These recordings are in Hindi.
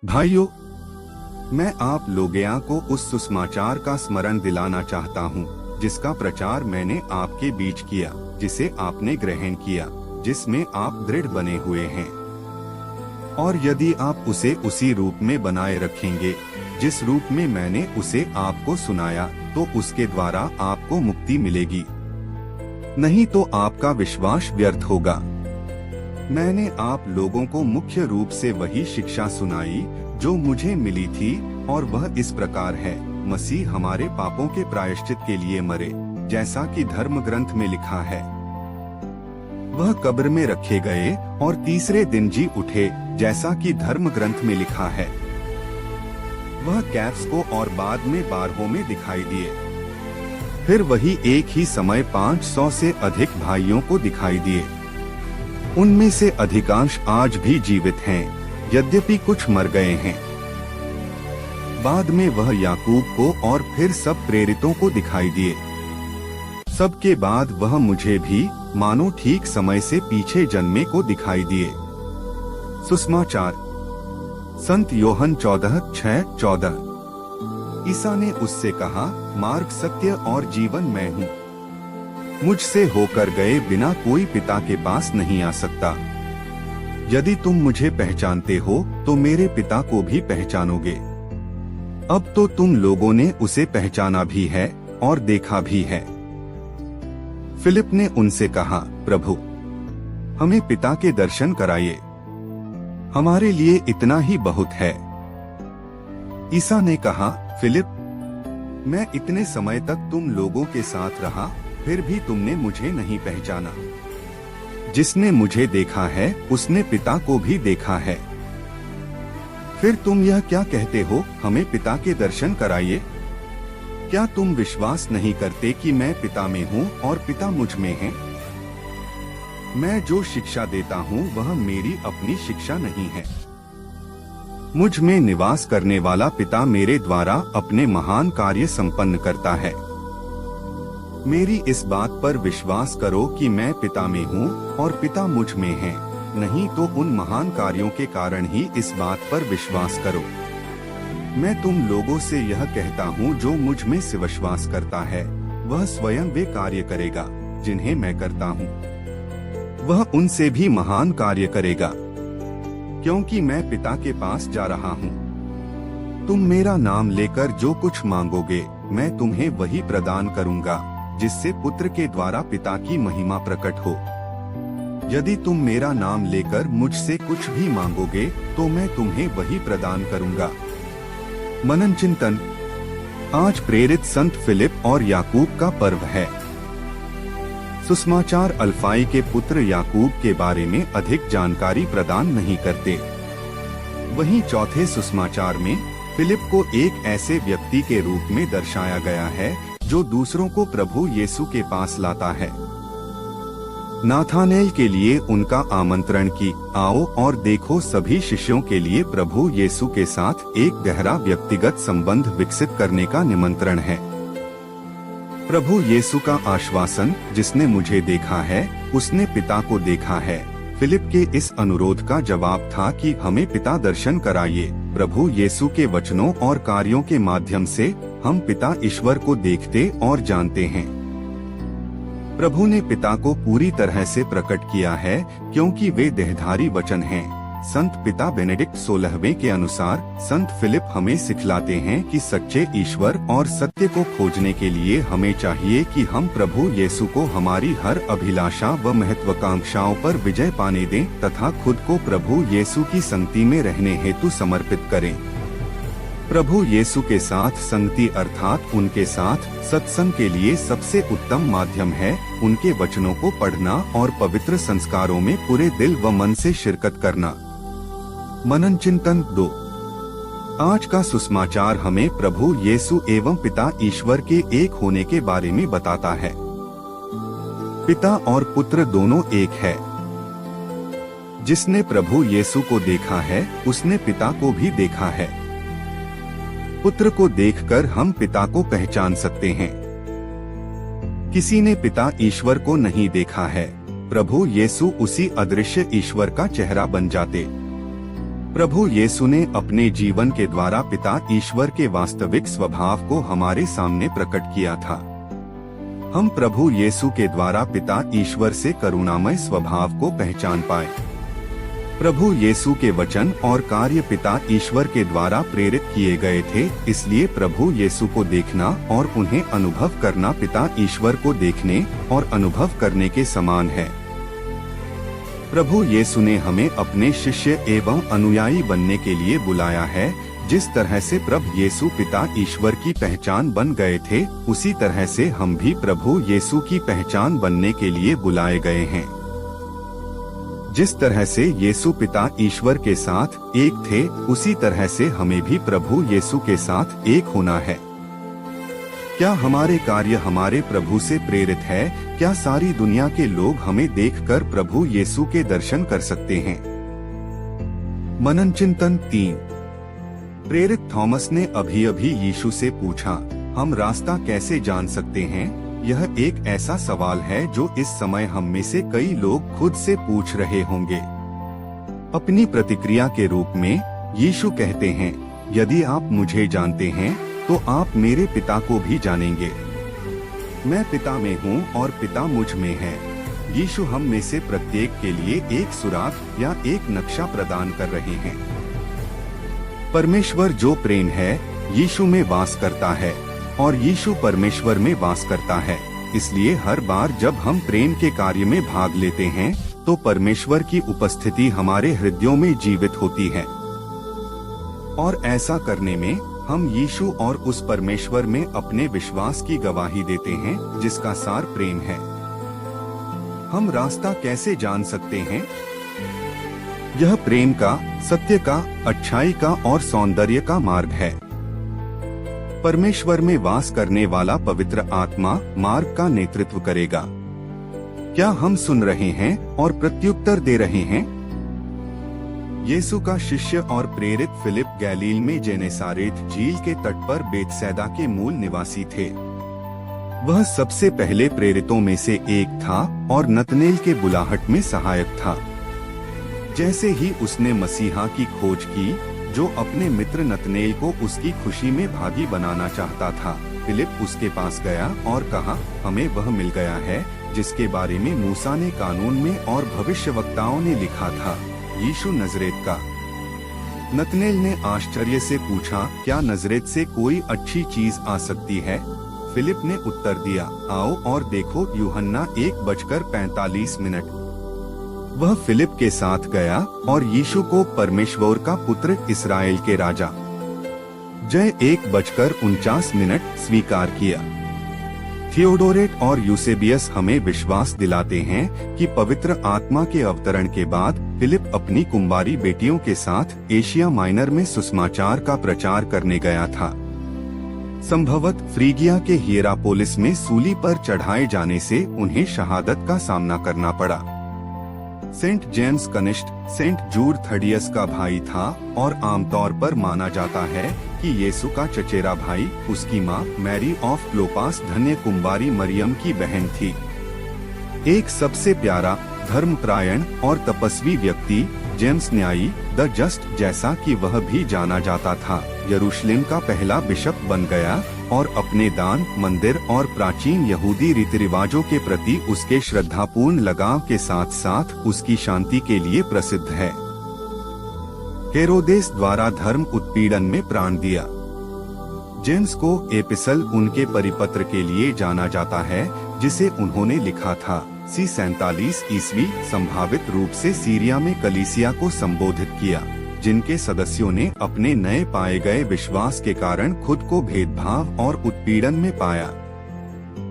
भाइयों, मैं आप लोगों को उस सुसमाचार का स्मरण दिलाना चाहता हूँ, जिसका प्रचार मैंने आपके बीच किया, जिसे आपने ग्रहण किया, जिसमें आप दृढ़ बने हुए हैं। और यदि आप उसे उसी रूप में बनाए रखेंगे जिस रूप में मैंने उसे आपको सुनाया, तो उसके द्वारा आपको मुक्ति मिलेगी, नहीं तो आपका विश्वास व्यर्थ होगा। मैंने आप लोगों को मुख्य रूप से वही शिक्षा सुनाई जो मुझे मिली थी, और वह इस प्रकार है: मसीह हमारे पापों के प्रायश्चित के लिए मरे, जैसा कि धर्म ग्रंथ में लिखा है। वह कब्र में रखे गए और तीसरे दिन जी उठे, जैसा कि धर्म ग्रंथ में लिखा है। वह कैफ्स को और बाद में बारहों में दिखाई दिए। फिर वही एक ही समय 500 से अधिक भाइयों को दिखाई दिए। उनमें से अधिकांश आज भी जीवित हैं, यद्यपि कुछ मर गए हैं। बाद में वह याकूब को और फिर सब प्रेरितों को दिखाई दिए। सबके बाद वह मुझे भी, मानो ठीक समय से पीछे जन्मे को दिखाई दिए। सुसमाचार संत योहन 14:6-14। ईसा ने उससे कहा, मार्ग, सत्य और जीवन मैं हूँ। मुझसे होकर गए बिना कोई पिता के पास नहीं आ सकता। यदि तुम मुझे पहचानते हो तो मेरे पिता को भी पहचानोगे। अब तो तुम लोगों ने उसे पहचाना भी है और देखा भी है। फिलिप ने उनसे कहा, प्रभु, हमें पिता के दर्शन कराइए, हमारे लिए इतना ही बहुत है। ईसा ने कहा, फिलिप, मैं इतने समय तक तुम लोगों के साथ रहा, फिर भी तुमने मुझे नहीं पहचाना। जिसने मुझे देखा है उसने पिता को भी देखा है। फिर तुम यह क्या कहते हो, हमें पिता के दर्शन कराइए? क्या तुम विश्वास नहीं करते कि मैं पिता में हूँ और पिता मुझ में है? मैं जो शिक्षा देता हूँ वह मेरी अपनी शिक्षा नहीं है। मुझ में निवास करने वाला पिता मेरे द्वारा अपने महान कार्य संपन्न करता है। मेरी इस बात पर विश्वास करो कि मैं पिता में हूँ और पिता मुझ में है, नहीं तो उन महान कार्यों के कारण ही इस बात पर विश्वास करो। मैं तुम लोगों से यह कहता हूँ, जो मुझ में से विश्वास करता है वह स्वयं वे कार्य करेगा जिन्हें मैं करता हूँ। वह उनसे भी महान कार्य करेगा, क्योंकि मैं पिता के पास जा रहा हूँ। तुम मेरा नाम लेकर जो कुछ मांगोगे मैं तुम्हें वही प्रदान करूँगा, जिससे पुत्र के द्वारा पिता की महिमा प्रकट हो। यदि तुम मेरा नाम लेकर मुझसे कुछ भी मांगोगे तो मैं तुम्हें वही प्रदान करूँगा। मनन चिंतन। आज प्रेरित संत फिलिप और याकूब का पर्व है। सुसमाचार अल्फाई के पुत्र याकूब के बारे में अधिक जानकारी प्रदान नहीं करते। वहीं चौथे सुसमाचार में फिलिप को एक ऐसे व्यक्ति के रूप में दर्शाया गया है जो दूसरों को प्रभु यीशु के पास लाता है। नाथानेल के लिए उनका आमंत्रण कि आओ और देखो सभी शिष्यों के लिए प्रभु यीशु के साथ एक गहरा व्यक्तिगत संबंध विकसित करने का निमंत्रण है। प्रभु यीशु का आश्वासन, जिसने मुझे देखा है उसने पिता को देखा है, फिलिप के इस अनुरोध का जवाब था कि हमें पिता दर्शन कराइए। प्रभु यीशु के वचनों और कार्यों के माध्यम से हम पिता ईश्वर को देखते और जानते हैं। प्रभु ने पिता को पूरी तरह से प्रकट किया है, क्योंकि वे देहधारी वचन हैं। संत पिता बेनेडिक्ट 16वें के अनुसार संत फिलिप हमें सिखलाते हैं कि सच्चे ईश्वर और सत्य को खोजने के लिए हमें चाहिए कि हम प्रभु यीशु को हमारी हर अभिलाषा व महत्वाकांक्षाओं पर विजय पाने दें तथा खुद को प्रभु यीशु की संगति में रहने हेतु समर्पित करें। प्रभु यीशु के साथ संगति अर्थात उनके साथ सत्संग के लिए सबसे उत्तम माध्यम है उनके वचनों को पढ़ना और पवित्र संस्कारों में पूरे दिल व मन से शिरकत करना। मनन चिंतन 2। आज का सुसमाचार हमें प्रभु यीशु एवं पिता ईश्वर के एक होने के बारे में बताता है। पिता और पुत्र दोनों एक है। जिसने प्रभु यीशु को देखा है उसने पिता को भी देखा है। पुत्र को देखकर हम पिता को पहचान सकते हैं। किसी ने पिता ईश्वर को नहीं देखा है। प्रभु यीशु उसी अदृश्य ईश्वर का चेहरा बन जाते। प्रभु यीशु ने अपने जीवन के द्वारा पिता ईश्वर के वास्तविक स्वभाव को हमारे सामने प्रकट किया था। हम प्रभु यीशु के द्वारा पिता ईश्वर से करुणामय स्वभाव को पहचान पाए। प्रभु यीशु के वचन और कार्य पिता ईश्वर के द्वारा प्रेरित किए गए थे, इसलिए प्रभु यीशु को देखना और उन्हें अनुभव करना पिता ईश्वर को देखने और अनुभव करने के समान है। प्रभु यीशु ने हमें अपने शिष्य एवं अनुयायी बनने के लिए बुलाया है। जिस तरह से प्रभु यीशु पिता ईश्वर की पहचान बन गए थे, उसी तरह से हम भी प्रभु यीशु की पहचान बनने के लिए बुलाए गए हैं। जिस तरह से यीशु पिता ईश्वर के साथ एक थे, उसी तरह से हमें भी प्रभु यीशु के साथ एक होना है। क्या हमारे कार्य हमारे प्रभु से प्रेरित है? क्या सारी दुनिया के लोग हमें देखकर प्रभु यीशु के दर्शन कर सकते हैं? मनन चिंतन 3। प्रेरित थॉमस ने अभी यीशु से पूछा, हम रास्ता कैसे जान सकते हैं? यह एक ऐसा सवाल है जो इस समय हम में से कई लोग खुद से पूछ रहे होंगे। अपनी प्रतिक्रिया के रूप में यीशु कहते हैं, यदि आप मुझे जानते हैं तो आप मेरे पिता को भी जानेंगे। मैं पिता में हूँ और पिता मुझ में है। यीशु हम में से प्रत्येक के लिए एक सुराग या एक नक्शा प्रदान कर रहे हैं। परमेश्वर जो प्रेम है, यीशु में वास करता है और यीशु परमेश्वर में वास करता है। इसलिए हर बार जब हम प्रेम के कार्य में भाग लेते हैं, तो परमेश्वर की उपस्थिति हमारे हृदयों में जीवित होती है। और ऐसा करने में हम यीशु और उस परमेश्वर में अपने विश्वास की गवाही देते हैं, जिसका सार प्रेम है। हम रास्ता कैसे जान सकते हैं? यह प्रेम का, सत्य का, अच्छाई का और सौंदर्य का मार्ग है। परमेश्वर में वास करने वाला पवित्र आत्मा मार्ग का नेतृत्व करेगा। क्या हम सुन रहे हैं और प्रत्युत्तर दे रहे हैं? यीशु का शिष्य और प्रेरित फिलिप गैलील में जेनेसारेत झील के तट पर बेतसैदा के मूल निवासी थे। वह सबसे पहले प्रेरितों में से एक था और नतनेल के बुलाहट में सहायक था। जैसे ही उसने मसीहा की खोज की, जो अपने मित्र नतनेल को उसकी खुशी में भागी बनाना चाहता था, फिलिप उसके पास गया और कहा, हमें वह मिल गया है जिसके बारे में मूसा ने कानून में और भविष्यवक्ताओं ने लिखा था, यीशु नजरेत का। नतनेल ने आश्चर्य से पूछा, क्या नजरेत से कोई अच्छी चीज आ सकती है? फिलिप ने उत्तर दिया, आओ और देखो। यूहन्ना 1:45। वह फिलिप के साथ गया और यीशु को परमेश्वर का पुत्र, इस्राएल के राजा, जय 1:49 स्वीकार किया। थियोडोरेट और यूसेबियस हमें विश्वास दिलाते हैं कि पवित्र आत्मा के अवतरण के बाद फिलिप अपनी कुंवारी बेटियों के साथ एशिया माइनर में सुसमाचार का प्रचार करने गया था। संभवत फ्रीगिया के हियरापोलिस में सूली पर चढ़ाए जाने से उन्हें शहादत का सामना करना पड़ा। सेंट जेम्स कनिष्ठ सेंट जूड थर्डियस का भाई था और आमतौर पर माना जाता है कि यीशु का चचेरा भाई उसकी मां मैरी ऑफ क्लोपास धन्य कुंवारी मरियम की बहन थी। एक सबसे प्यारा, धर्मपरायण और तपस्वी व्यक्ति, जेम्स न्यायी द जस्ट जैसा कि वह भी जाना जाता था, यरूशलेम का पहला बिशप बन गया और अपने दान, मंदिर और प्राचीन यहूदी रीति रिवाजों के प्रति उसके श्रद्धापूर्ण लगाव के साथ साथ उसकी शांति के लिए प्रसिद्ध है। हेरोदेस द्वारा धर्म उत्पीड़न में प्राण दिया। जेम्स को एपिसल उनके परिपत्र के लिए जाना जाता है जिसे उन्होंने लिखा था। सी 47 ईस्वी संभावित रूप से सीरिया में कलीसिया को संबोधित किया, जिनके सदस्यों ने अपने नए पाए गए विश्वास के कारण खुद को भेदभाव और उत्पीड़न में पाया।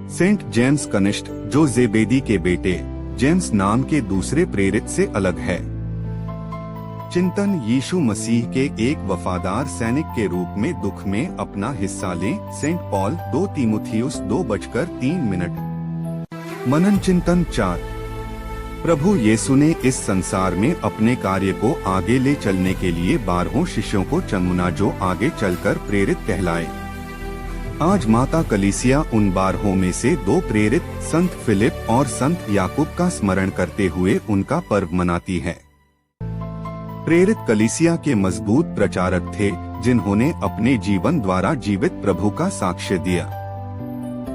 सेंट जेम्स कनिष्ठ, जो जेबेदी के बेटे जेम्स नाम के दूसरे प्रेरित से अलग है। चिंतन, यीशु मसीह के एक वफादार सैनिक के रूप में दुख में अपना हिस्सा लें। सेंट पॉल 2 तीमुथियुस 2:3। मनन चिंतन 4। प्रभु यीशु ने इस संसार में अपने कार्य को आगे ले चलने के लिए 12 शिष्यों को चुना जो आगे चलकर प्रेरित कहलाए। आज माता कलीसिया उन 12 में से 2 प्रेरित संत फिलिप और संत याकूब का स्मरण करते हुए उनका पर्व मनाती है। प्रेरित कलीसिया के मजबूत प्रचारक थे, जिन्होंने अपने जीवन द्वारा जीवित प्रभु का साक्ष्य दिया।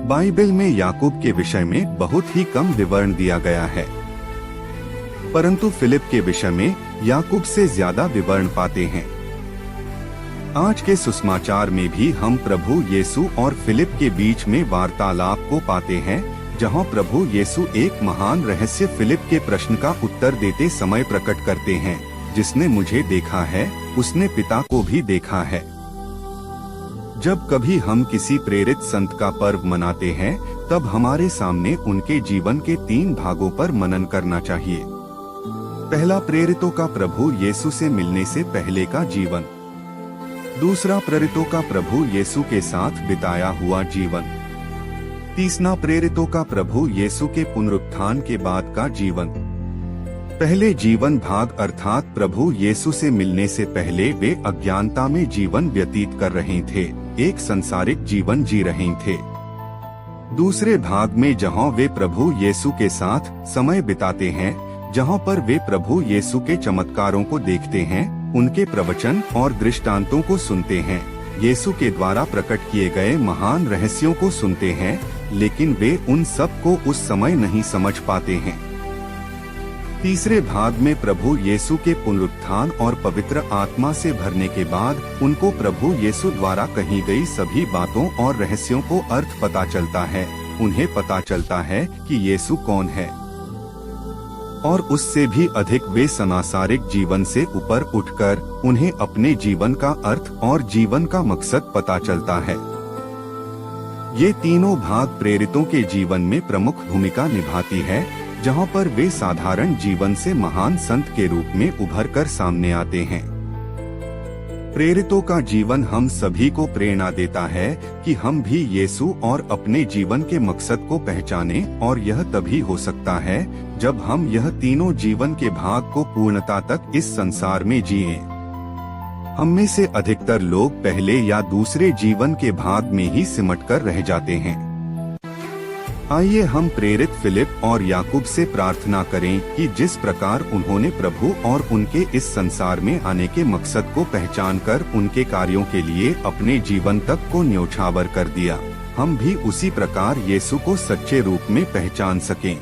बाइबल में याकूब के विषय में बहुत ही कम विवरण दिया गया है, परंतु फिलिप के विषय में याकूब से ज्यादा विवरण पाते हैं। आज के सुसमाचार में भी हम प्रभु यीशु और फिलिप के बीच में वार्तालाप को पाते हैं, जहां प्रभु यीशु एक महान रहस्य फिलिप के प्रश्न का उत्तर देते समय प्रकट करते हैं, जिसने मुझे देखा है उसने पिता को भी देखा है। जब कभी हम किसी प्रेरित संत का पर्व मनाते हैं, तब हमारे सामने उनके जीवन के 3 भागों पर मनन करना चाहिए। पहला, प्रेरितों का प्रभु यीशु से मिलने से पहले का जीवन। दूसरा, प्रेरितों का प्रभु यीशु के साथ बिताया हुआ जीवन। तीसरा, प्रेरितों का प्रभु यीशु के पुनरुत्थान के बाद का जीवन। पहले जीवन भाग अर्थात प्रभु यीशु से मिलने से पहले वे अज्ञानता में जीवन व्यतीत कर रहे थे, एक संसारिक जीवन जी रहे थे। दूसरे भाग में जहां वे प्रभु यीशु के साथ समय बिताते हैं, जहां पर वे प्रभु यीशु के चमत्कारों को देखते हैं, उनके प्रवचन और दृष्टांतों को सुनते हैं, यीशु के द्वारा प्रकट किए गए महान रहस्यों को सुनते हैं, लेकिन वे उन सब को उस समय नहीं समझ पाते हैं। तीसरे भाग में प्रभु यीशु के पुनरुत्थान और पवित्र आत्मा से भरने के बाद उनको प्रभु यीशु द्वारा कही गई सभी बातों और रहस्यों को अर्थ पता चलता है। उन्हें पता चलता है कि यीशु कौन है, और उससे भी अधिक वे सांसारिक जीवन से ऊपर उठकर उन्हें अपने जीवन का अर्थ और जीवन का मकसद पता चलता है। ये तीनों भाग प्रेरितों के जीवन में प्रमुख भूमिका निभाती है, जहां पर वे साधारण जीवन से महान संत के रूप में उभर कर सामने आते हैं। प्रेरितों का जीवन हम सभी को प्रेरणा देता है कि हम भी यीशु और अपने जीवन के मकसद को पहचानें, और यह तभी हो सकता है जब हम यह तीनों जीवन के भाग को पूर्णता तक इस संसार में जिएं। हम में से अधिकतर लोग पहले या दूसरे जीवन के भाग में ही सिमटकर रह जाते हैं। आइए हम प्रेरित फिलिप और याकूब से प्रार्थना करें कि जिस प्रकार उन्होंने प्रभु और उनके इस संसार में आने के मकसद को पहचानकर उनके कार्यों के लिए अपने जीवन तक को न्योछावर कर दिया, हम भी उसी प्रकार यीशु को सच्चे रूप में पहचान सकें।